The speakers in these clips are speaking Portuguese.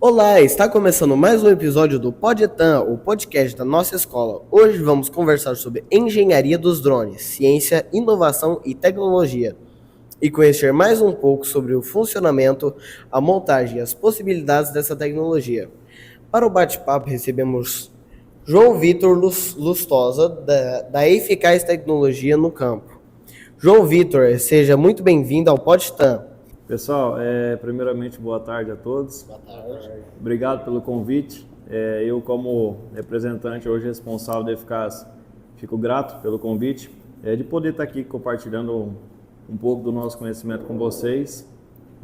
Olá, está começando mais um episódio do Podetan, o podcast da nossa escola. Hoje vamos conversar sobre engenharia dos drones, ciência, inovação e tecnologia, e conhecer mais um pouco sobre o funcionamento, a montagem e as possibilidades dessa tecnologia. Para o bate-papo recebemos João Vitor Lustosa, da Eficaz Tecnologia no Campo. João Vitor, seja muito bem-vindo ao Podetan. Pessoal, primeiramente boa tarde a todos. Boa tarde. Obrigado pelo convite. Eu, como representante hoje responsável da Eficaz, fico grato pelo convite de poder estar aqui compartilhando um pouco do nosso conhecimento com vocês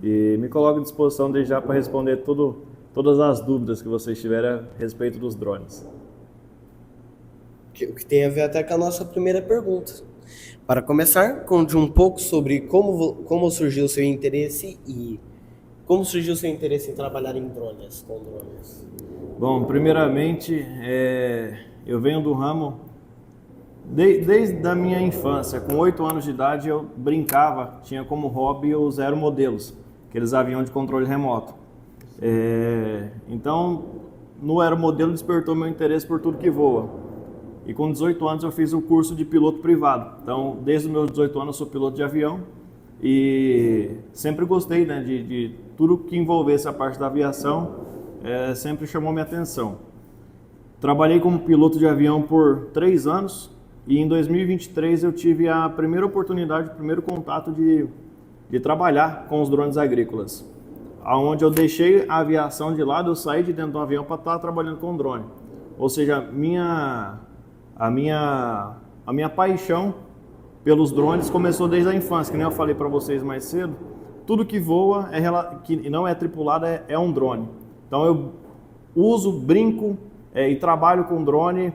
e me coloco à disposição desde já para responder todas as dúvidas que vocês tiverem a respeito dos drones. O que tem a ver até com a nossa primeira pergunta. Para começar, conte um pouco sobre como surgiu o seu interesse e como surgiu o seu interesse em trabalhar com drones. Bom, primeiramente, eu venho do ramo desde a minha infância. Com 8 anos de idade eu brincava, tinha como hobby os aeromodelos, aqueles aviões de controle remoto. Então, no aeromodelo despertou meu interesse por tudo que voa. E com 18 anos eu fiz o curso de piloto privado. Então, desde os meus 18 anos eu sou piloto de avião e sempre gostei, né, de tudo que envolvesse a parte da aviação, sempre chamou minha atenção. Trabalhei como piloto de avião por 3 anos e em 2023 eu tive a primeira oportunidade, o primeiro contato de trabalhar com os drones agrícolas. Onde eu deixei a aviação de lado, eu saí de dentro do avião para estar trabalhando com drone. Ou seja, a minha paixão pelos drones começou desde a infância, que nem eu falei para vocês mais cedo. Tudo que voa, que não é tripulado, é um drone. Então eu uso, brinco e trabalho com drone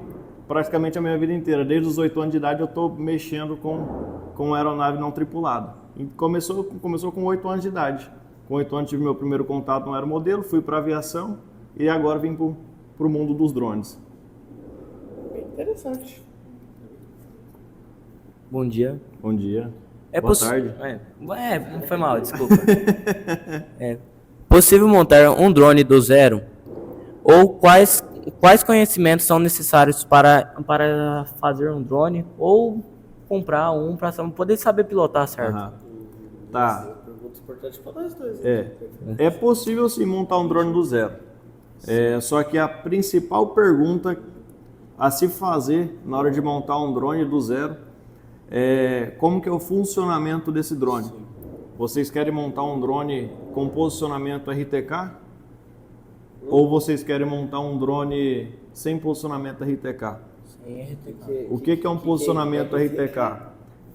praticamente a minha vida inteira. Desde os 8 anos de idade eu estou mexendo com aeronave não tripulada. E começou com 8 anos de idade. Com 8 anos tive meu primeiro contato no aeromodelo, fui para a aviação e agora vim para o mundo dos drones. Interessante. Bom dia. Bom dia. Boa tarde. Não foi mal, desculpa. É possível montar um drone do zero? Ou quais conhecimentos são necessários para fazer um drone? Ou comprar um para poder saber pilotar, certo? Tá. Pergunta importante para nós dois. É possível sim montar um drone do zero. Só que a principal pergunta a se fazer na hora de montar um drone do zero como que é o funcionamento desse drone. Sim. Vocês querem montar um drone com posicionamento RTK? Ou vocês querem montar um drone sem posicionamento RTK? Sem RTK. O que é um posicionamento RTK?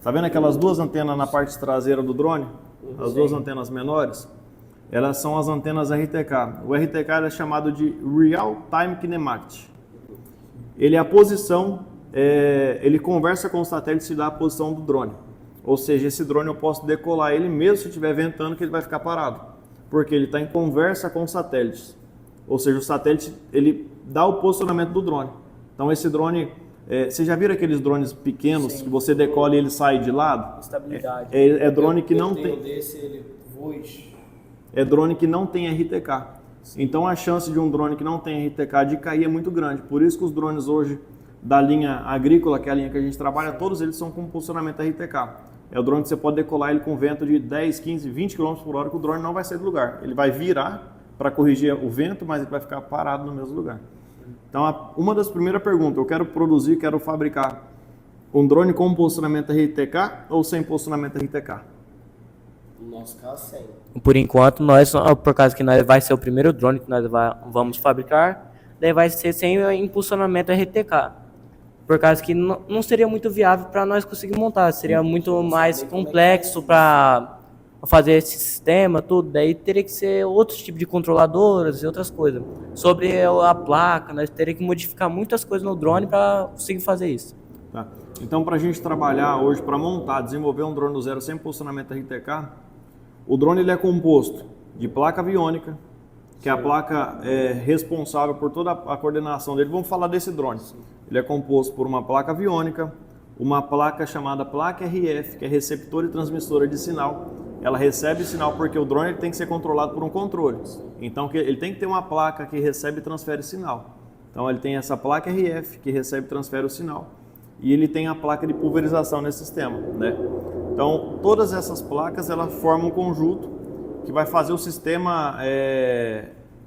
Tá vendo aquelas duas antenas na parte traseira do drone? As duas antenas menores? Elas são as antenas RTK. O RTK é chamado de Real Time Kinematic. Ele é a posição, ele conversa com o satélite e dá a posição do drone. Ou seja, esse drone eu posso decolar ele mesmo se estiver ventando, que ele vai ficar parado. Porque ele está em conversa com os satélites. Ou seja, o satélite ele dá o posicionamento do drone. Então esse drone, vocês já viram aqueles drones pequenos? Sim. Que você decola e ele sai de lado? Estabilidade. É drone que não tem... É drone que não tem RTK. Então a chance de um drone que não tem RTK de cair é muito grande. Por isso que os drones hoje da linha agrícola, que é a linha que a gente trabalha, todos eles são com posicionamento RTK. É o drone que você pode decolar ele com vento de 10, 15, 20 km por hora, que o drone não vai sair do lugar. Ele vai virar para corrigir o vento, mas ele vai ficar parado no mesmo lugar. Então uma das primeiras perguntas, eu quero fabricar um drone com posicionamento RTK ou sem posicionamento RTK? No nosso caso, sem. Por enquanto, por causa que vai ser o primeiro drone que nós vamos fabricar, daí vai ser sem impulsionamento RTK. Por causa que não seria muito viável para nós conseguir montar, seria muito mais complexo para fazer esse sistema, tudo. Daí teria que ser outros tipos de controladoras e outras coisas. Sobre a placa, nós teríamos que modificar muitas coisas no drone para conseguir fazer isso. Tá. Então, para a gente trabalhar hoje, para montar, desenvolver um drone do zero sem posicionamento RTK, o drone ele é composto de placa aviônica, que é a placa responsável por toda a coordenação dele. Vamos falar desse drone. Ele é composto por uma placa aviônica, uma placa chamada placa RF, que é receptora e transmissora de sinal, ela recebe sinal porque o drone ele tem que ser controlado por um controle. Então ele tem que ter uma placa que recebe e transfere sinal. Então ele tem essa placa RF que recebe e transfere o sinal. E ele tem a placa de pulverização nesse sistema, né? Então todas essas placas elas formam um conjunto que vai fazer o sistema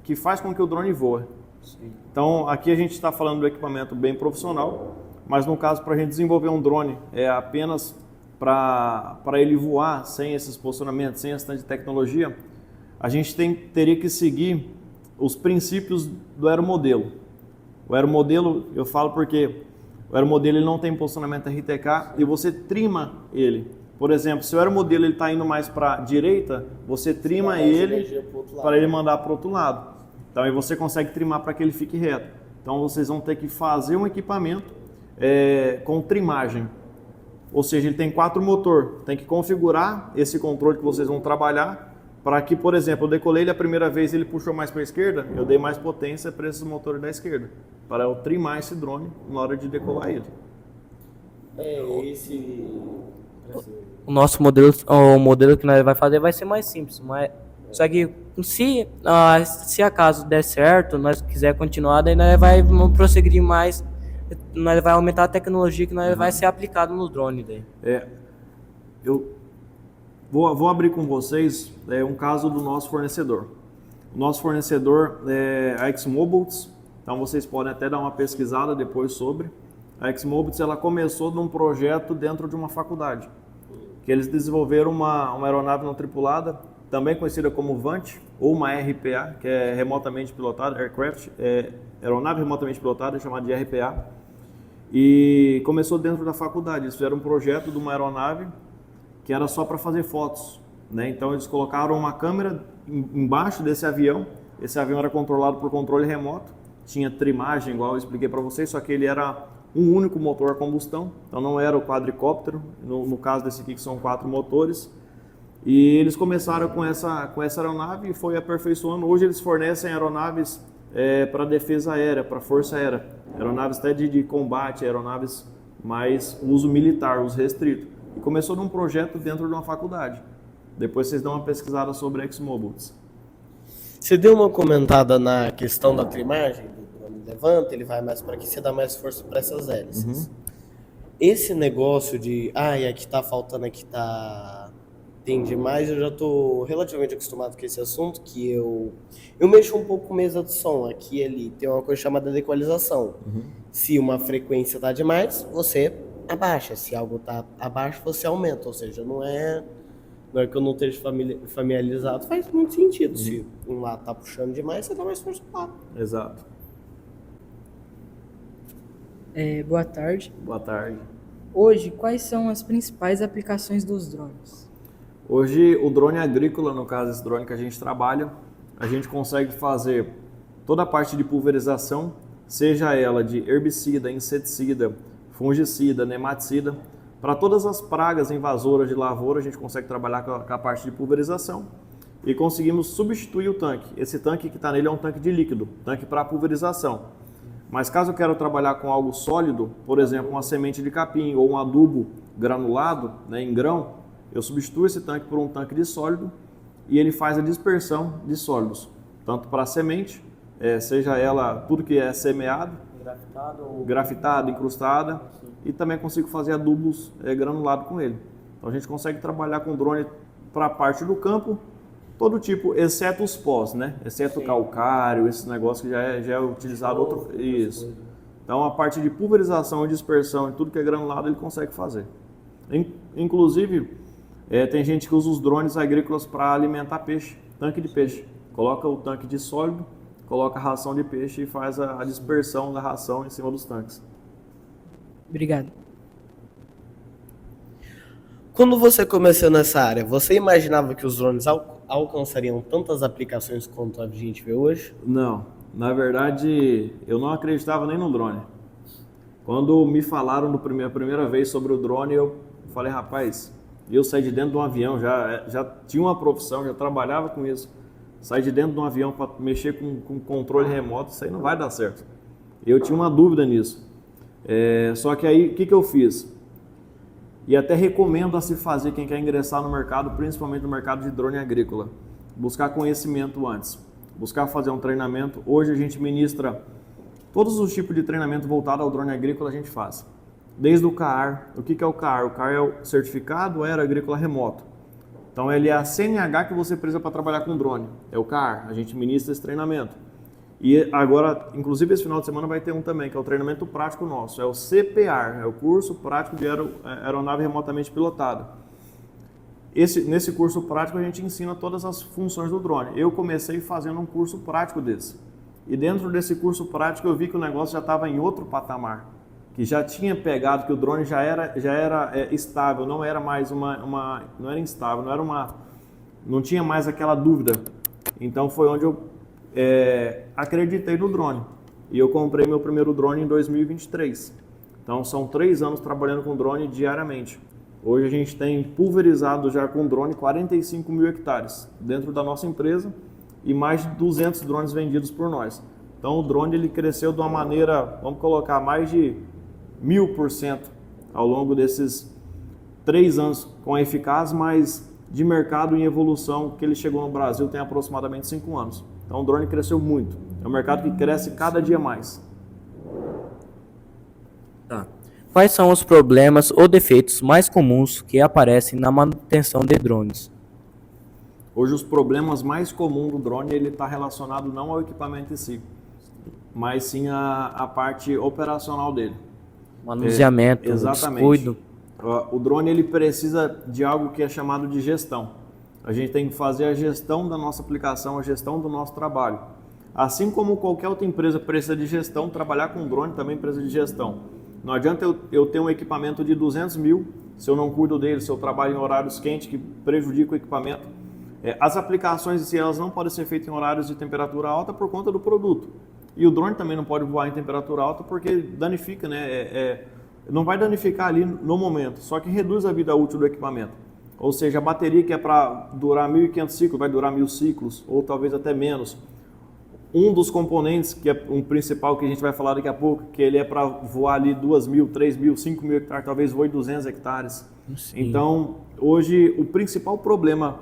que faz com que o drone voe. Sim. Então aqui a gente está falando do equipamento bem profissional, mas no caso para a gente desenvolver um drone apenas para ele voar sem esses posicionamentos, sem essa tecnologia, a gente teria que seguir os princípios do aeromodelo. O aeromodelo, eu falo porque o aeromodelo ele não tem posicionamento RTK e você trima ele. Por exemplo, se o aeromodelo está indo mais para a direita, você trima ele para ele mandar para o outro lado. Então aí você consegue trimar para que ele fique reto. Então vocês vão ter que fazer um equipamento com trimagem. Ou seja, ele tem 4 motores. Tem que configurar esse controle que vocês vão trabalhar para que, por exemplo, eu decolei ele a primeira vez ele puxou mais para a esquerda, eu dei mais potência para esses motores da esquerda, para eu trimar esse drone na hora de decolar ele. O nosso modelo, o modelo que nós vai fazer vai ser mais simples, mas só que se acaso der certo, nós quiser continuar, daí nós vamos prosseguir mais, nós vai aumentar a tecnologia que nós vai ser aplicado no drone daí. Eu vou abrir com vocês um caso do nosso fornecedor. O nosso fornecedor é a X-Mobiles, então vocês podem até dar uma pesquisada depois sobre. A X-Mobiles ela começou num projeto dentro de uma faculdade, que eles desenvolveram uma aeronave não tripulada, também conhecida como VANT, ou uma RPA, que é remotamente pilotada, aeronave remotamente pilotada, chamada de RPA, e começou dentro da faculdade. Eles fizeram um projeto de uma aeronave que era só para fazer fotos, né? Então eles colocaram uma câmera embaixo desse avião. Esse avião era controlado por controle remoto, tinha trimagem, igual eu expliquei para vocês, só que ele era um único motor a combustão, então não era o quadricóptero, no caso desse aqui que são 4 motores. E eles começaram com essa aeronave e foi aperfeiçoando. Hoje eles fornecem aeronaves para defesa aérea, para força aérea, aeronaves até de combate, aeronaves mais uso militar, uso restrito. E começou num projeto dentro de uma faculdade. Depois vocês dão uma pesquisada sobre X-Mobiles. Você deu uma comentada na questão da trimagem, do drone levanta, ele vai mais para aqui, você dá mais força para essas hélices. Esse negócio de, aqui tá faltando, aqui tá... tem demais, eu já tô relativamente acostumado com esse assunto, que eu mexo um pouco com mesa de som. Aqui ele tem uma coisa chamada de equalização. Se uma frequência tá demais, você abaixa. Se algo tá abaixo, você aumenta. Ou seja, não é que eu não esteja familiarizado, faz muito sentido. Se um lado tá puxando demais, você dá mais força pro lado. Exato. Boa tarde. Boa tarde. Hoje, quais são as principais aplicações dos drones? Hoje, o drone agrícola, no caso esse drone que a gente trabalha, a gente consegue fazer toda a parte de pulverização, seja ela de herbicida, inseticida, fungicida, nematicida. Para todas as pragas invasoras de lavoura, a gente consegue trabalhar com a parte de pulverização e conseguimos substituir o tanque. Esse tanque que está nele é um tanque de líquido, tanque para pulverização. Mas caso eu quero trabalhar com algo sólido, por exemplo, uma semente de capim ou um adubo granulado, né, em grão, eu substituo esse tanque por um tanque de sólido e ele faz a dispersão de sólidos, tanto para a semente, seja ela tudo que é semeado, grafitado, incrustada, e também consigo fazer adubos granulados com ele. Então a gente consegue trabalhar com drone para a parte do campo, todo tipo, exceto os pós, né? Exceto calcário, esse negócio que já é utilizado isso. Então a parte de pulverização e dispersão e tudo que é granulado ele consegue fazer. Inclusive, tem gente que usa os drones agrícolas para alimentar peixe, tanque de peixe. Coloca o tanque de sólido, coloca a ração de peixe e faz a dispersão da ração em cima dos tanques. Obrigado. Quando você começou nessa área, você imaginava que os drones alcançariam tantas aplicações quanto a gente vê hoje? Não, na verdade eu não acreditava nem no drone. Quando me falaram a primeira vez sobre o drone, eu falei, rapaz, eu saí de dentro de um avião, já tinha uma profissão, já trabalhava com isso. Sair de dentro de um avião para mexer com controle remoto, isso aí não vai dar certo. Eu tinha uma dúvida nisso. Só que aí, o que eu fiz? e até recomendo a se fazer quem quer ingressar no mercado, principalmente no mercado de drone agrícola. Buscar conhecimento antes, buscar fazer um treinamento. Hoje a gente ministra todos os tipos de treinamento voltado ao drone agrícola, a gente faz. Desde o CAR. O que é o CAR? O CAR é o Certificado Aéreo Agrícola Remoto. Então ele é a CNH que você precisa para trabalhar com drone. É o CAR, a gente ministra esse treinamento. E agora, inclusive esse final de semana vai ter um também, que é o treinamento prático nosso. É o CPAR, é o Curso Prático de Aeronave Remotamente Pilotada. Nesse curso prático a gente ensina todas as funções do drone. Eu comecei fazendo um curso prático desse. E dentro desse curso prático eu vi que o negócio já estava em outro patamar. Que já tinha pegado, que o drone já era estável, não era mais não era instável, não tinha mais aquela dúvida. Então foi onde eu acreditei no drone. E eu comprei meu primeiro drone em 2023. Então são 3 anos trabalhando com drone diariamente. Hoje a gente tem pulverizado já com drone 45 mil hectares dentro da nossa empresa e mais de 200 drones vendidos por nós. Então o drone ele cresceu de uma maneira, vamos colocar, mais de 1000% ao longo desses 3 anos com a Eficaz, mas de mercado em evolução que ele chegou no Brasil tem aproximadamente 5 anos. Então o drone cresceu muito. É um mercado que cresce cada dia mais. Tá. Quais são os problemas ou defeitos mais comuns que aparecem na manutenção de drones? Hoje os problemas mais comuns do drone ele está relacionado não ao equipamento em si, mas sim à parte operacional dele. Manuseamento, descuido. O drone ele precisa de algo que é chamado de gestão. A gente tem que fazer a gestão da nossa aplicação, a gestão do nosso trabalho. Assim como qualquer outra empresa precisa de gestão, trabalhar com drone também precisa de gestão. Não adianta eu ter um equipamento de 200 mil, se eu não cuido dele, se eu trabalho em horários quentes que prejudicam o equipamento. As aplicações em si, elas não podem ser feitas em horários de temperatura alta por conta do produto. E o drone também não pode voar em temperatura alta porque danifica, né? Não vai danificar ali no momento, só que reduz a vida útil do equipamento. Ou seja, a bateria que é para durar 1.500 ciclos, vai durar 1.000 ciclos, ou talvez até menos. Um dos componentes, que é um principal que a gente vai falar daqui a pouco, que ele é para voar ali 2.000, 3.000, 5.000 hectares, talvez voe 200 hectares. Sim. Então, hoje, o principal problema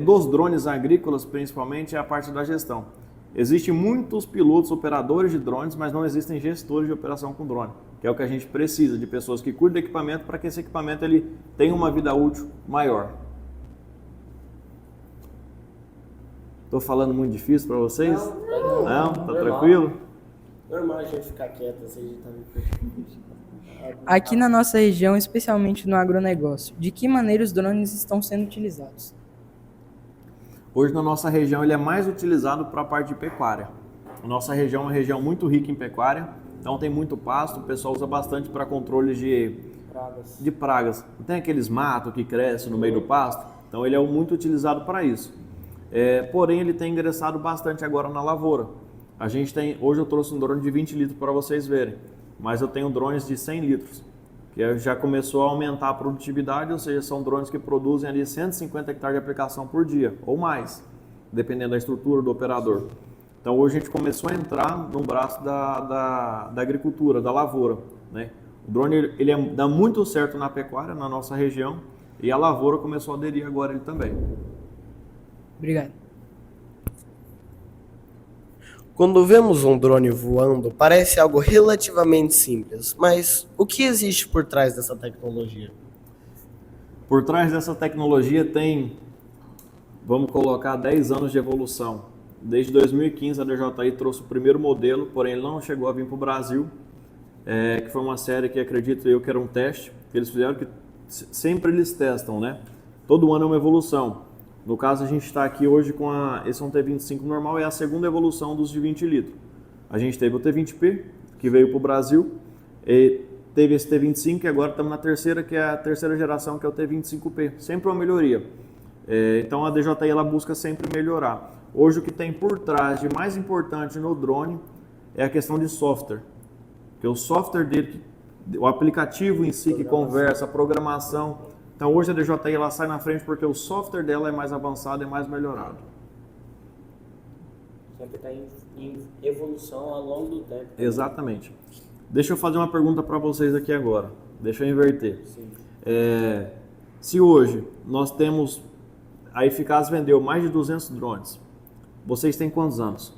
dos drones agrícolas, principalmente, é a parte da gestão. Existem muitos pilotos, operadores de drones, mas não existem gestores de operação com drone, que é o que a gente precisa, de pessoas que cuidam do equipamento para que esse equipamento ele tenha uma vida útil maior. Estou falando muito difícil para vocês? Não? Tá tranquilo? Normal a gente ficar quieto, assim, a gente tá meio... Aqui na nossa região, especialmente no agronegócio, de que maneira os drones estão sendo utilizados? Hoje na nossa região ele é mais utilizado para a parte de pecuária. A nossa região é uma região muito rica em pecuária, então tem muito pasto, o pessoal usa bastante para controle de pragas. Tem aqueles matos que crescem no meio do pasto, então ele é muito utilizado para isso. Porém ele tem ingressado bastante agora na lavoura. Hoje eu trouxe um drone de 20 litros para vocês verem, mas eu tenho drones de 100 litros, que já começou a aumentar a produtividade, ou seja, são drones que produzem ali 150 hectares de aplicação por dia, ou mais, dependendo da estrutura do operador. Então hoje a gente começou a entrar no braço da agricultura, da lavoura, né? O drone ele dá muito certo na pecuária, na nossa região, e a lavoura começou a aderir agora ele também. Obrigado. Quando vemos um drone voando, parece algo relativamente simples, mas o que existe por trás dessa tecnologia? Por trás dessa tecnologia tem, vamos colocar, 10 anos de evolução. Desde 2015 a DJI trouxe o primeiro modelo, porém ele não chegou a vir para o Brasil, que foi uma série que acredito eu que era um teste, que eles fizeram, que sempre eles testam, né? Todo ano é uma evolução. No caso, a gente está aqui hoje com esse é um T25 normal, é a segunda evolução dos de 20 litros. A gente teve o T20P, que veio para o Brasil, e teve esse T25 e agora estamos na terceira, que é a terceira geração, que é o T25P. Sempre uma melhoria. Então a DJI ela busca sempre melhorar. Hoje o que tem por trás de mais importante no drone é a questão de software. Porque o software dele, o aplicativo em si que conversa, a programação. Então hoje a DJI ela sai na frente porque o software dela é mais avançado e mais melhorado. Sempre está em evolução ao longo do tempo. Exatamente. Deixa eu fazer uma pergunta para vocês aqui agora. Deixa eu inverter. Sim. Se hoje nós temos, a Eficaz vendeu mais de 200 drones, vocês têm quantos anos?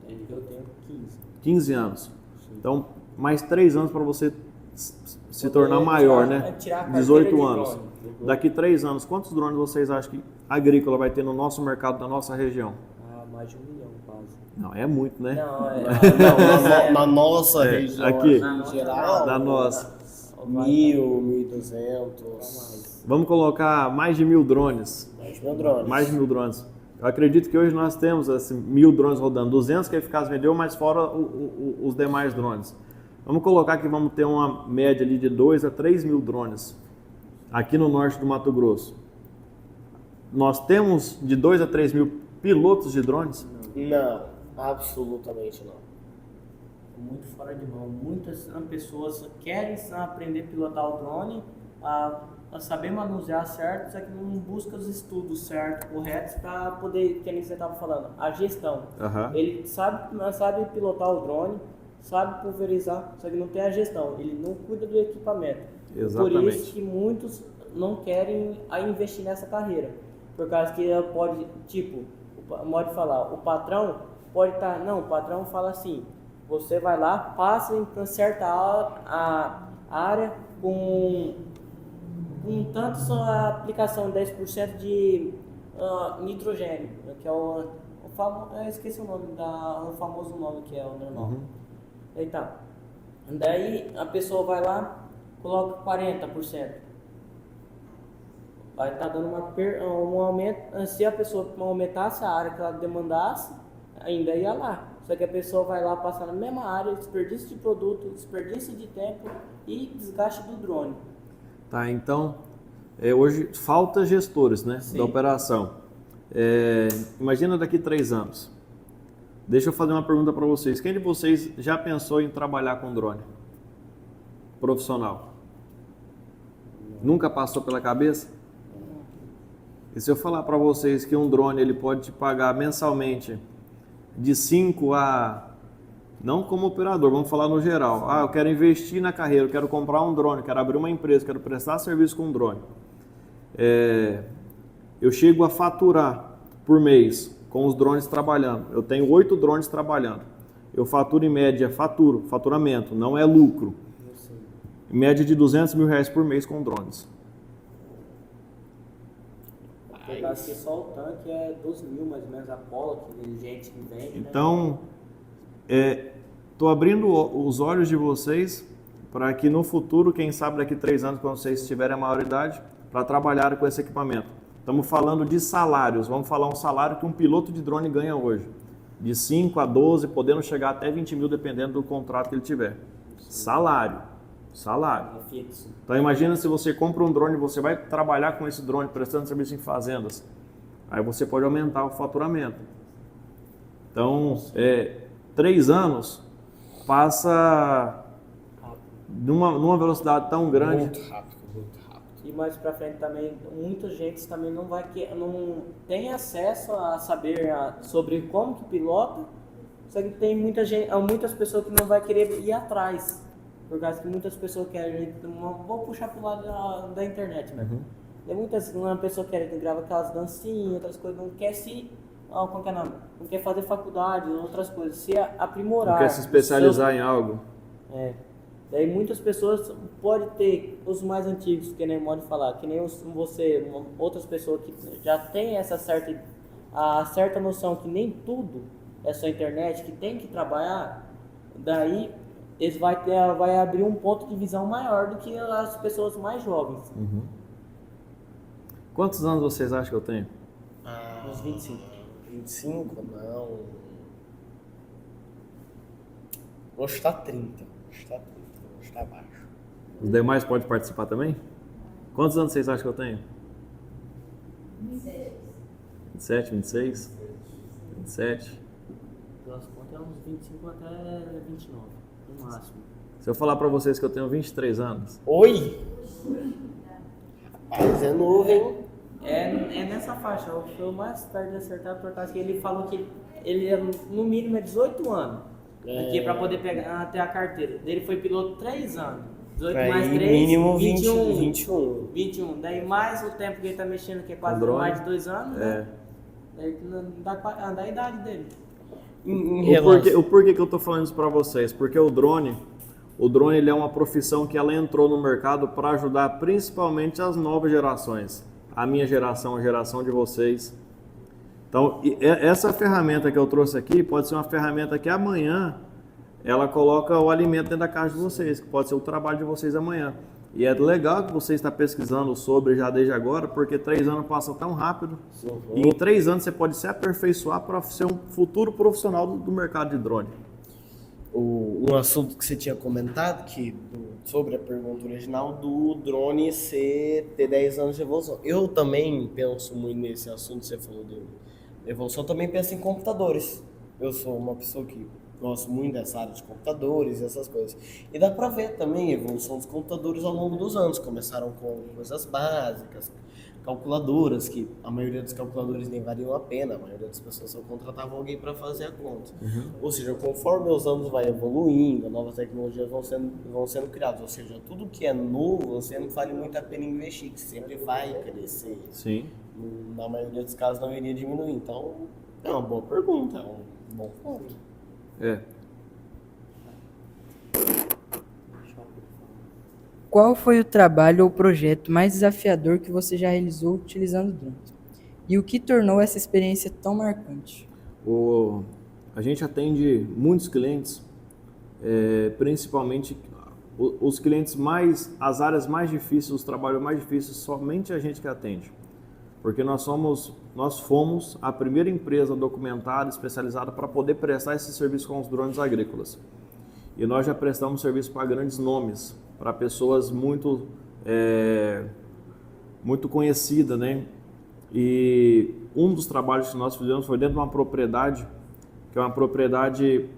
Eu tenho 15. 15 anos. Então, mais 3 anos para você se tornar maior, né? Tirar a carteira 18 de anos. drone. Daqui 3 anos, quantos drones vocês acham que agrícola vai ter no nosso mercado, na nossa região? Mais de 1 milhão quase. Não, é muito, né? Não, Na nossa região, aqui, em geral, da nossa. 1.000, 1.200, Vamos colocar mais de 1.000 drones. mais de drones. Mais de 1.000 drones. Eu acredito que hoje nós temos assim, 1.000 drones rodando, 200 que a Eficaz vendeu, mas fora os demais drones. Vamos colocar que vamos ter uma média ali de 2 a 3 mil drones aqui no norte do Mato Grosso. Nós temos de 2 a 3 mil pilotos de drones? Não, absolutamente não. Muito fora de mão. Muitas pessoas querem aprender a pilotar o drone, a saber manusear certo, só que não busca os estudos certos, corretos, para poder, que nem você estava falando, a gestão. Ele sabe pilotar o drone, sabe pulverizar, só que não tem a gestão, ele não cuida do equipamento. Exatamente. Por isso que muitos não querem investir nessa carreira, por causa que pode, tipo, pode falar, o patrão pode estar, não, o patrão fala assim, você vai lá, passa em certa área com tanto sua aplicação 10% de nitrogênio, que é eu esqueci o nome, o famoso nome que é o normal. Então, daí a pessoa vai lá, coloca 40%. Vai estar dando um aumento. Se a pessoa aumentasse a área que ela demandasse, ainda ia lá. Só que a pessoa vai lá passar na mesma área, desperdício de produto, desperdício de tempo e desgaste do drone. Tá, então, hoje falta gestores, né, da operação. Imagina daqui 3 anos. Deixa eu fazer uma pergunta para vocês. Quem de vocês já pensou em trabalhar com drone? Profissional? Nunca passou pela cabeça? E se eu falar para vocês que um drone ele pode te pagar mensalmente de 5 a... Não como operador, vamos falar no geral. Eu quero investir na carreira, eu quero comprar um drone, quero abrir uma empresa, quero prestar serviço com um drone. Eu chego a faturar por mês com os drones trabalhando. Eu tenho 8 drones trabalhando. Eu faturo em média, faturamento, não é lucro. Em média de R$200 mil por mês com drones. Porque assim, só o tanque é 12 mil mais ou menos a cola, que tem gente que vende. Então, estou abrindo os olhos de vocês para que no futuro, quem sabe daqui 3 anos, quando vocês tiverem a maioridade, para trabalhar com esse equipamento. Estamos falando de salários, vamos falar um salário que um piloto de drone ganha hoje. De 5 a 12, podendo chegar até 20 mil, dependendo do contrato que ele tiver. Salário. É fixo. Então imagina se você compra um drone, você vai trabalhar com esse drone prestando serviço em fazendas. Aí você pode aumentar o faturamento. Então, 3 anos passa numa velocidade tão grande. Muito rápido, muito rápido. E mais pra frente também, muita gente também não tem acesso a saber sobre como que pilota, só que tem muitas pessoas que não vai querer ir atrás, por causa que muitas pessoas querem, vou puxar pro lado da internet, né? Tem uma pessoa que quer gravar aquelas dancinhas, outras coisas, não quer não quer fazer faculdade, outras coisas, se aprimorar. Não quer se especializar em algo. Daí muitas pessoas podem ter os mais antigos, que nem pode falar, que nem outras pessoas que já têm essa certa noção que nem tudo é só internet, que tem que trabalhar, daí eles vai abrir um ponto de visão maior do que as pessoas mais jovens. Quantos anos vocês acham que eu tenho? Uns 25. 25? Não. Vou chutar 30. Vou chutar baixo. Os demais podem participar também? Quantos anos vocês acham que eu tenho? 27, 26? 27? Pelas contas é uns 25 até 29, no máximo. Se eu falar pra vocês que eu tenho 23 anos? Oi! Rapaz, é novo, hein? É nessa faixa, eu fui o mais perto de acertar por causa que ele falou que ele no mínimo é 18 anos aqui para poder ter a carteira. Ele foi piloto 3 anos. 18 Aí, mais 3, mínimo 21. 21. 21. Daí mais o tempo que ele tá mexendo, que é quase drone. mais de 2 anos, né? Daí não dá a idade dele. O porquê que eu tô falando isso para vocês? Porque o drone ele é uma profissão que ela entrou no mercado para ajudar principalmente as novas gerações. A minha geração, a geração de vocês. Então, essa ferramenta que eu trouxe aqui pode ser uma ferramenta que amanhã ela coloca o alimento dentro da casa de vocês, que pode ser o trabalho de vocês amanhã. E é legal que você está pesquisando sobre já desde agora, porque 3 anos passam tão rápido. E em 3 anos você pode se aperfeiçoar para ser um futuro profissional do mercado de drone. Um assunto que você tinha comentado sobre a pergunta original do drone ter 10 anos de evolução. Eu também penso muito nesse assunto, você falou de evolução, eu também penso em computadores. Eu sou uma pessoa que gosto muito dessa área de computadores e essas coisas. E dá pra ver também a evolução dos computadores ao longo dos anos. Começaram com coisas básicas, calculadoras, que a maioria dos calculadores nem valiam a pena, a maioria das pessoas só contratavam alguém para fazer a conta. Ou seja, conforme os anos vai evoluindo, novas tecnologias vão sendo criadas. Ou seja, tudo que é novo, sempre vale muito a pena investir, que sempre vai crescer. Sim. Na maioria dos casos não iria diminuir. Então, é uma boa pergunta, é um bom ponto. Qual foi o trabalho ou projeto mais desafiador que você já realizou utilizando drones? E o que tornou essa experiência tão marcante? A gente atende muitos clientes, principalmente os clientes as áreas mais difíceis, os trabalhos mais difíceis, somente a gente que atende. Porque nós fomos a primeira empresa documentada, especializada para poder prestar esse serviço com os drones agrícolas. E nós já prestamos serviço para grandes nomes, para pessoas muito conhecidas, né? E um dos trabalhos que nós fizemos foi dentro de uma propriedade, que é uma propriedade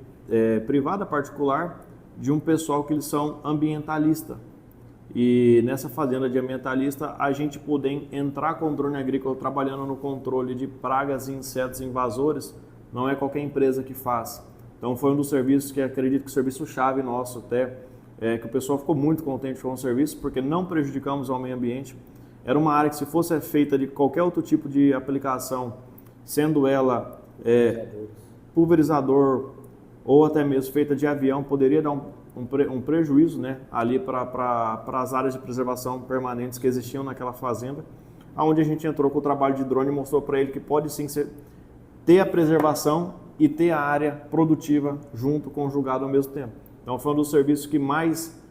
privada particular, de um pessoal que eles são ambientalista. E nessa fazenda de ambientalista, a gente poder entrar com o drone agrícola trabalhando no controle de pragas e insetos invasores, não é qualquer empresa que faz. Então foi um dos serviços que acredito que o serviço-chave nosso até, que o pessoal ficou muito contente com o serviço, porque não prejudicamos ao meio ambiente. Era uma área que, se fosse feita de qualquer outro tipo de aplicação, sendo ela pulverizador ou até mesmo feita de avião, poderia dar um prejuízo, né, ali para as áreas de preservação permanentes que existiam naquela fazenda, onde a gente entrou com o trabalho de drone e mostrou para ele que pode sim ter a preservação e ter a área produtiva junto, conjugado ao mesmo tempo. Então foi um dos serviços que mais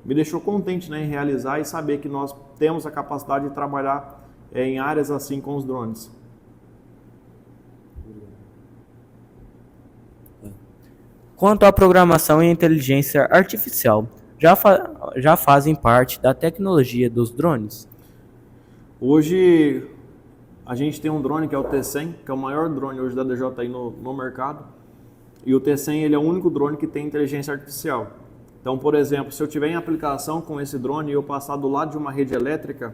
me deixou contente, né, em realizar e saber que nós temos a capacidade de trabalhar em áreas assim com os drones. Quanto à programação e inteligência artificial, já fazem parte da tecnologia dos drones? Hoje a gente tem um drone que é o T100, que é o maior drone hoje da DJI no mercado. E o T100 ele é o único drone que tem inteligência artificial. Então, por exemplo, se eu tiver em aplicação com esse drone e eu passar do lado de uma rede elétrica,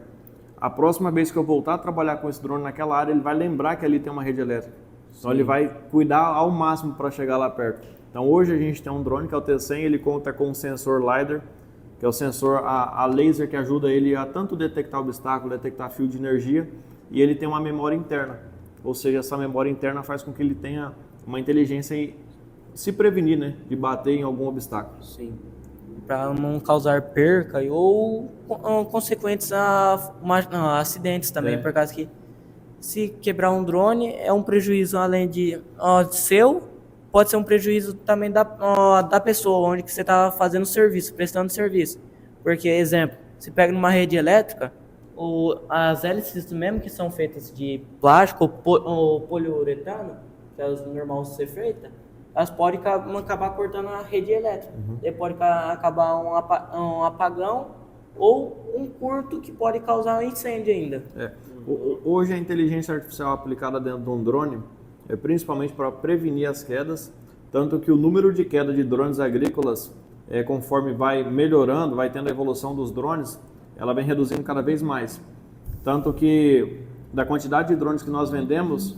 a próxima vez que eu voltar a trabalhar com esse drone naquela área, ele vai lembrar que ali tem uma rede elétrica. Então ele vai cuidar ao máximo para chegar lá perto. Então hoje a gente tem um drone que é o T100, ele conta com um sensor LiDAR, que é o sensor a laser que ajuda ele a tanto detectar obstáculo, detectar fio de energia, e ele tem uma memória interna. Ou seja, essa memória interna faz com que ele tenha uma inteligência e se prevenir, né, de bater em algum obstáculo. Sim. Para não causar perca ou consequentes a acidentes também, por causa que se quebrar um drone é um prejuízo além de seu, pode ser um prejuízo também da pessoa onde que você está fazendo serviço, prestando serviço. Porque, exemplo, se pega numa rede elétrica, as hélices mesmo que são feitas de plástico ou poliuretano, que é as normais de ser feita, elas podem acabar cortando a rede elétrica. Daí pode acabar um apagão ou um curto que pode causar um incêndio ainda. Hoje a inteligência artificial aplicada dentro de um drone é principalmente para prevenir as quedas, tanto que o número de queda de drones agrícolas, conforme vai melhorando, vai tendo a evolução dos drones, ela vem reduzindo cada vez mais. Tanto que da quantidade de drones que nós vendemos,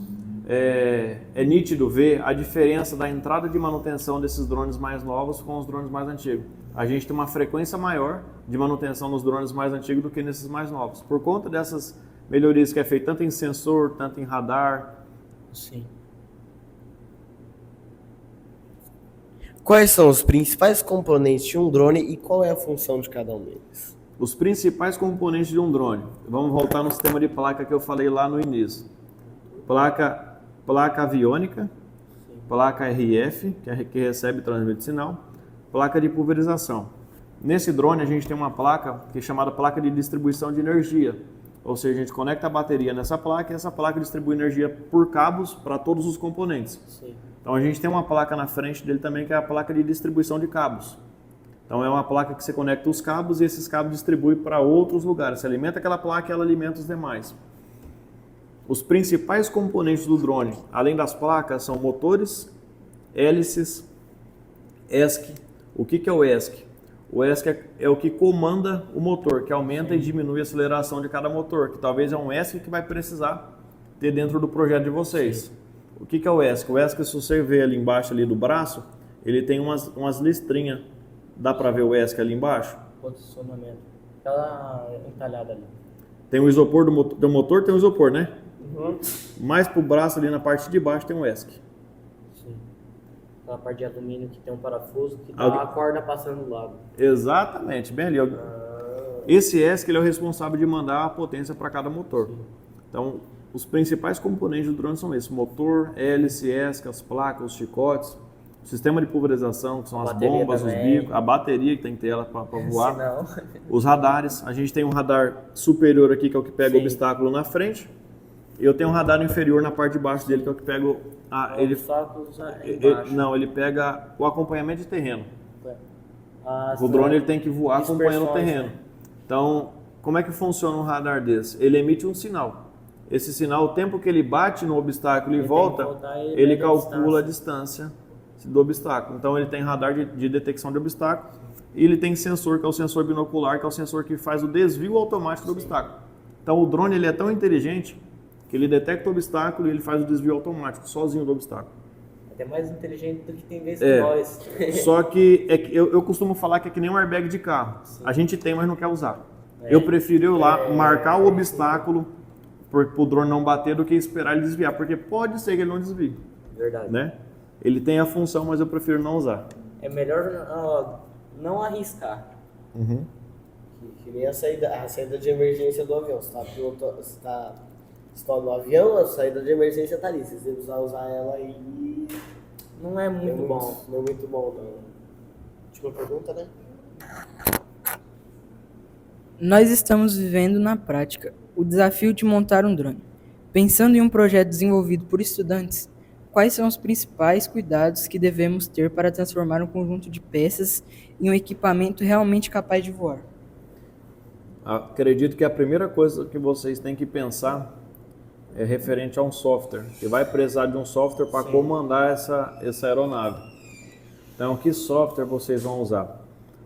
é nítido ver a diferença da entrada de manutenção desses drones mais novos com os drones mais antigos. A gente tem uma frequência maior de manutenção nos drones mais antigos do que nesses mais novos, por conta dessas melhorias que é feita tanto em sensor, tanto em radar. Sim. Quais são os principais componentes de um drone e qual é a função de cada um deles? Os principais componentes de um drone. Vamos voltar no sistema de placa que eu falei lá no início. Placa aviônica, placa RF, que recebe e transmite sinal, placa de pulverização. Nesse drone a gente tem uma placa que é chamada placa de distribuição de energia. Ou seja, a gente conecta a bateria nessa placa e essa placa distribui energia por cabos para todos os componentes. Sim. Então a gente tem uma placa na frente dele também que é a placa de distribuição de cabos. Então é uma placa que você conecta os cabos e esses cabos distribui para outros lugares. Você alimenta aquela placa e ela alimenta os demais. Os principais componentes do drone, além das placas, são motores, hélices, ESC. O que é o ESC? O ESC é o que comanda o motor, que aumenta e diminui a aceleração de cada motor, que talvez é um ESC que vai precisar ter dentro do projeto de vocês. O que é o ESC? O ESC, se você ver ali embaixo ali do braço, ele tem umas listrinhas. Dá para ver o ESC ali embaixo? Posicionamento. Aquela entalhada ali. Tem o isopor do motor, tem o isopor, né? Uhum. Mais pro braço ali na parte de baixo tem um ESC. Sim. Aquela parte de alumínio que tem um parafuso que dá Alguém- a corda passando do lado. Exatamente, bem ali. Esse ESC ele é o responsável de mandar a potência para cada motor. Então, os principais componentes do drone são esses: motor, hélice, ESC, as placas, os chicotes, o sistema de pulverização, que são A as bateria bombas, os também. bicos, a bateria que tem que ter ela para voar, Senão... os radares. A gente tem um radar superior aqui que é o que pega o Sim. obstáculo na frente. E eu tenho um radar inferior na parte de baixo dele que é o que pega ele pega o acompanhamento de terreno. O drone ele tem que voar acompanhando o terreno. Né? Então, como é que funciona um radar desse? Ele emite um sinal. Esse sinal, o tempo que ele bate no obstáculo e Ele volta, tem que voltar e ele mede a calcula a distância do obstáculo. Então, ele tem radar de detecção de obstáculo e ele tem sensor, que é o sensor binocular, que é o sensor que faz o desvio automático do obstáculo. Então, o drone ele é tão inteligente que ele detecta o obstáculo e ele faz o desvio automático, sozinho do obstáculo. Até mais inteligente do que tem vez que nós. Só que, eu costumo falar que é que nem um airbag de carro. Sim. A gente tem, mas não quer usar. Eu prefiro ir lá, marcar o obstáculo para o drone não bater do que esperar ele desviar, porque pode ser que ele não desvie, Verdade. né? Ele tem a função, mas eu prefiro não usar. É melhor não arriscar. Que nem a saída de emergência do avião. Você está no avião, a saída de emergência está ali. Se você usar ela aí, Não é muito bom. Não é muito bom, não. Última pergunta, né? Nós estamos vivendo na prática o desafio de montar um drone. Pensando em um projeto desenvolvido por estudantes, quais são os principais cuidados que devemos ter para transformar um conjunto de peças em um equipamento realmente capaz de voar? Acredito que a primeira coisa que vocês têm que pensar é referente a um software, que vai precisar de um software para comandar essa aeronave. Então, que software vocês vão usar?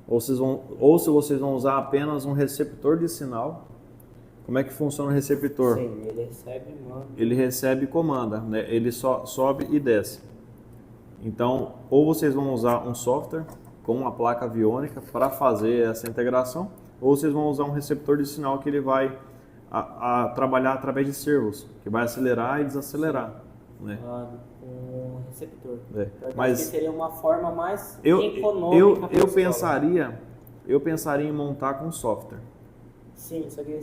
Ou se vocês vão usar apenas um receptor de sinal. Como é que funciona o receptor? Sim, ele recebe e manda. Ele recebe e comanda, né? Ele só sobe e desce. Então, ou vocês vão usar um software com uma placa aviônica para fazer essa integração, ou vocês vão usar um receptor de sinal que ele vai trabalhar através de servos, que vai acelerar e desacelerar, né? Com receptor. Mas que seria uma forma mais eu econômica. eu pensaria em montar com software. Sim, só que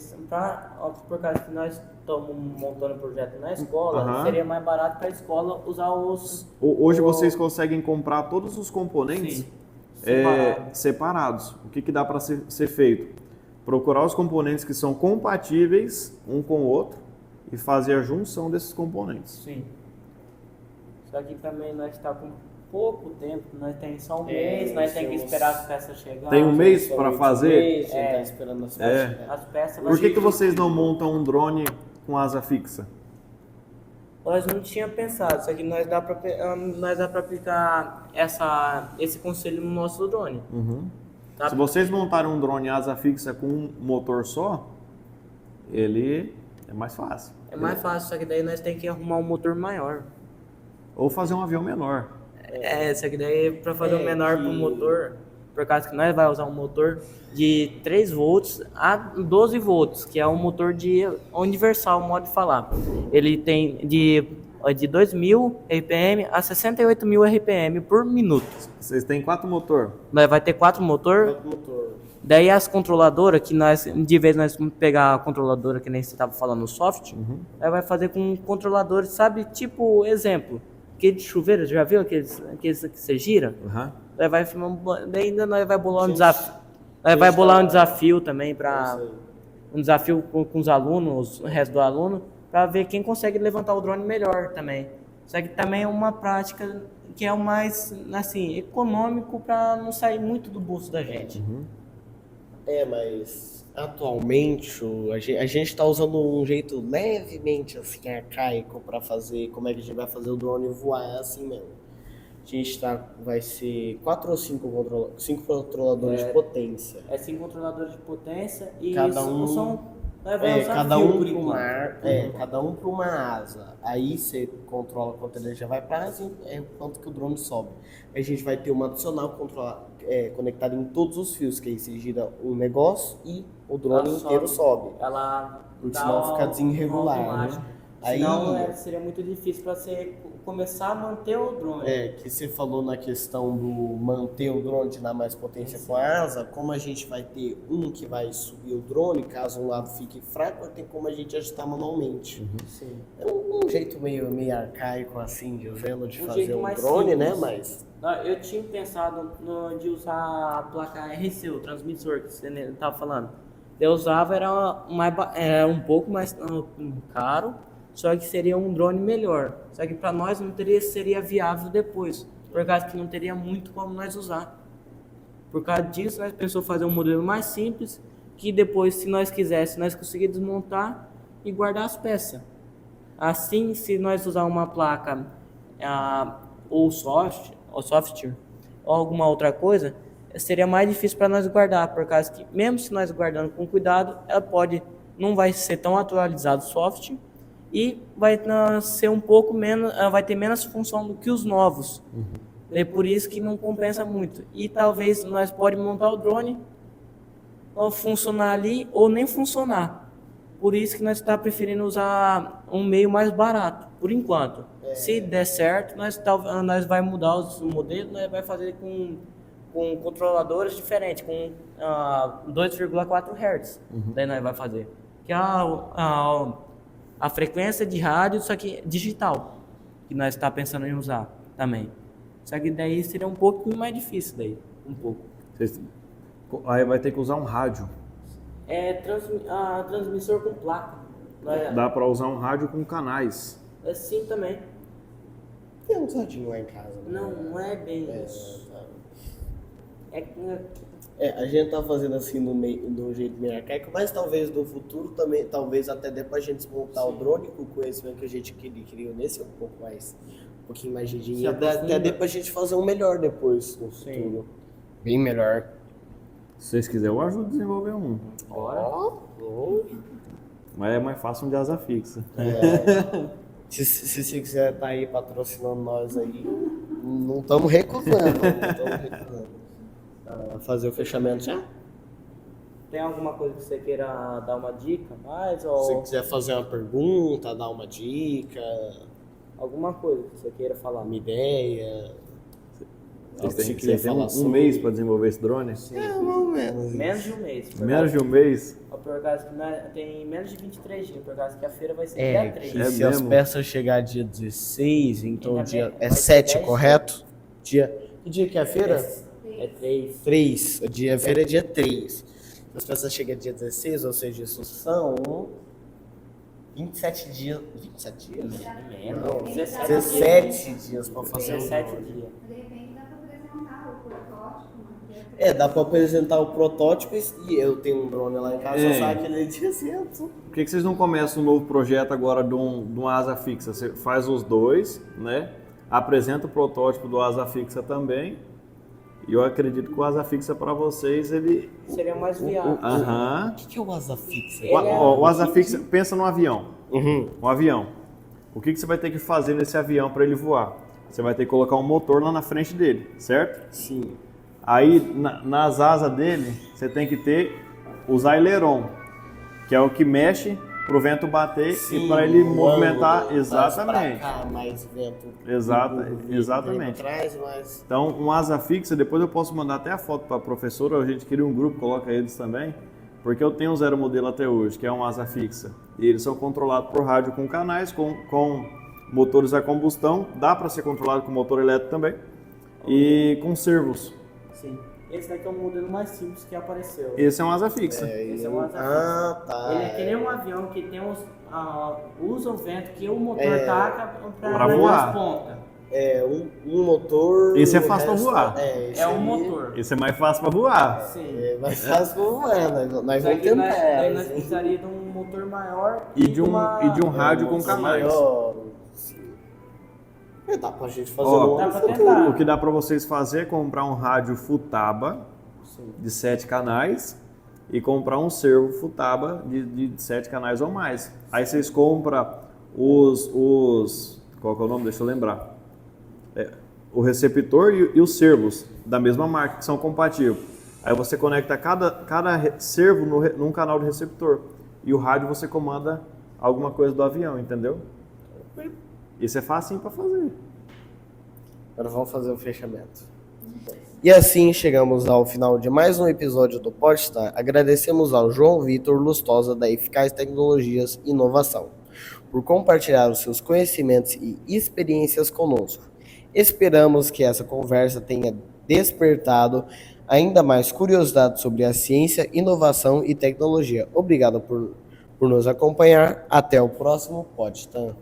por causa que nós estamos montando um projeto na escola, Aham. seria mais barato para a escola usar os... Hoje vocês conseguem comprar todos os componentes Sim, separado. separados. O que dá para ser feito? Procurar os componentes que são compatíveis um com o outro e fazer a junção desses componentes. Sim. Só que também nós estamos com pouco tempo, nós temos só um mês, nós temos que esperar as peças chegarem. Tem um mês para fazer? Tá esperando as É. peças. As peças... Por que vocês não montam um drone com asa fixa? Nós não tínhamos pensado, só que nós dá para aplicar esse conselho no nosso drone. Tá? Se vocês montarem um drone asa fixa com um motor só, ele É mais fácil. É mais fácil, só que daí nós temos que arrumar um motor maior. Ou fazer um avião menor. Só que daí para fazer um menor que- pro motor, por causa que nós vai usar um motor de 3 volts a 12 volts, que é um motor de universal, modo de falar. Ele tem de 2.000 RPM a 68.000 RPM por minuto. Vocês têm 4 motor. Nós vai ter 4 motor. Daí as controladoras, que nós, de vez nós pegar a controladora, que nem você estava falando, no soft, aí vai fazer com controladores, sabe, tipo, exemplo, aquele de chuveiro, já viu aqueles que você gira? Uhum. Daí vai, daí ainda nós vai bolar um desafio. Nós vai bolar um desafio também para um desafio com os alunos, o resto do aluno, para ver quem consegue levantar o drone melhor também. Só que também é uma prática que é o mais, assim, econômico para não sair muito do bolso da gente. Mas atualmente a gente tá usando um jeito levemente assim arcaico para fazer como é que a gente vai fazer o drone voar, é assim mesmo. A gente vai ser 4 ou 5 controladores de potência. É 5 controladores de potência e Cada um- vai usar cada fio um por para enquanto. cada um para uma asa. Aí você controla quanto ele já vai para asa e quanto que o drone sobe. Aí a gente vai ter uma adicional conectada em todos os fios, que aí você gira um negócio e o drone Ela inteiro sobe. Ela Porque dá senão fica um desirregular, automático. né? Aí- Senão seria muito difícil para você começar a manter o drone. Que você falou na questão do manter o drone de dar mais potência com a asa, como a gente vai ter um que vai subir o drone, caso um lado fique fraco, tem como a gente ajustar manualmente. Sim. É um jeito meio arcaico assim, dizendo, de Um fazer jeito um mais drone, né? simples. Mas Eu tinha pensado de usar a placa RC, o transmissor que você estava falando. Eu usava, era um pouco mais caro, só que seria um drone melhor. Só que para nós não seria viável depois, por causa que não teria muito como nós usar. Por causa disso, nós pensamos fazer um modelo mais simples, que depois, se nós quiséssemos, nós conseguíamos desmontar e guardar as peças. Assim, se nós usar uma placa ou software ou alguma outra coisa, seria mais difícil para nós guardar, por causa que mesmo se nós guardando com cuidado, não vai ser tão atualizado o software e vai ser um pouco menos, vai ter menos função do que os novos. É por isso que não compensa muito. E talvez nós podemos montar o drone ou funcionar ali ou nem funcionar. Por isso que nós estamos preferindo usar um meio mais barato, por enquanto. Se der certo, nós vai mudar os modelos, nós vai fazer com controladores diferentes, com 2,4 Hz. Daí nós vai fazer. Que é a frequência de rádio, só que digital, que nós está pensando em usar também. Só que daí seria um pouco mais difícil daí, um pouco. Aí vai ter que usar um rádio. Transmissor com placa. Dá para usar um rádio com canais. É sim também. tem um radinho lá em casa. Né? Não é bem isso. A gente tá fazendo assim de um jeito meio arcaico, mas talvez no futuro também, talvez até dê pra gente desmontar o drone com o conhecimento que a gente criou nesse, um pouquinho mais de dinheiro, até dê pra gente fazer um melhor depois no futuro. Bem melhor. Se vocês quiserem, eu ajudo a desenvolver um. Mas é mais fácil um de asa fixa. Se você quiser tá aí patrocinando nós aí, não estamos recusando. Fazer o fechamento já? Tem alguma coisa que você queira dar uma dica mais? Se Ou você quiser fazer uma pergunta, dar uma dica, alguma coisa que você queira falar? uma ideia. Vocês têm um mês para desenvolver esse drone? Mais ou menos. Menos de um mês. Menos de um mês? Por causa que tem menos de 23 dias, por causa que a feira vai ser dia 3. Que É se as mesmo? peças chegar dia 16, então Ainda dia bem, é vai ser 7, 10. correto? Que dia que é a feira? É 3. 3. A feira é dia 3. As peças chegam dia 16, ou seja, isso são 27 dias. 27 dias? Menos. 17 dias para fazer o 17 drone. dias. De repente dá para apresentar o protótipo, né? Dá para apresentar o protótipo e eu tenho um drone lá em casa, eu saio aquele dia certo. Por que vocês não começam um novo projeto agora de uma asa fixa? Você faz os dois, né? Apresenta o protótipo do asa fixa também E eu acredito que o asa fixa para vocês, ele... Seria mais viável. Aham. O que é o asa fixa? O asa fixa, pensa num avião. Uhum. Um avião. O que você vai ter que fazer nesse avião para ele voar? Você vai ter que colocar um motor lá na frente dele, certo? Sim. Aí, nas asas dele, você tem que usar aileron, que é o que mexe para o vento bater e para ele movimentar. Exatamente. Pra cá, mais vento. Exatamente. Atrás, mas... Então, um asa fixa, depois eu posso mandar até a foto para a professora, a gente cria um grupo, coloca eles também, porque eu tenho um zero modelo até hoje, que é um asa fixa. E eles são controlados por rádio com canais, com motores a combustão, dá para ser controlado com motor elétrico também, e com servos. Sim. Esse daqui é o modelo mais simples que apareceu. Esse é um asa fixa. Esse é um asa Ah, tá. Ele é que nem um avião que tem usa o vento que o motor taca Pra para voar. as pontas. É, um motor... Esse é o fácil pra resto- voar. esse É um aí motor. Esse é mais fácil para voar. Sim. É mais fácil pra voar, nós Só vamos que tentar. daí nós assim. precisaria de um motor maior E de um rádio com motor canais. maior, assim. Dá pra gente fazer Ó, Dá no pra futuro. tentar. O que dá para vocês fazer é comprar um rádio Futaba de 7 canais e comprar um servo Futaba de 7 canais ou mais. Aí vocês compram qual que é o nome? Deixa eu lembrar. O receptor e os servos da mesma marca, que são compatíveis. Aí você conecta cada servo num canal de receptor. E o rádio você comanda alguma coisa do avião, entendeu? Isso é facinho para fazer. Agora vamos fazer o fechamento. E assim chegamos ao final de mais um episódio do Podstar. Agradecemos ao João Vitor Lustosa da Eficaz Tecnologias e Inovação por compartilhar os seus conhecimentos e experiências conosco. Esperamos que essa conversa tenha despertado ainda mais curiosidade sobre a ciência, inovação e tecnologia. Obrigado por nos acompanhar. Até o próximo Podstar.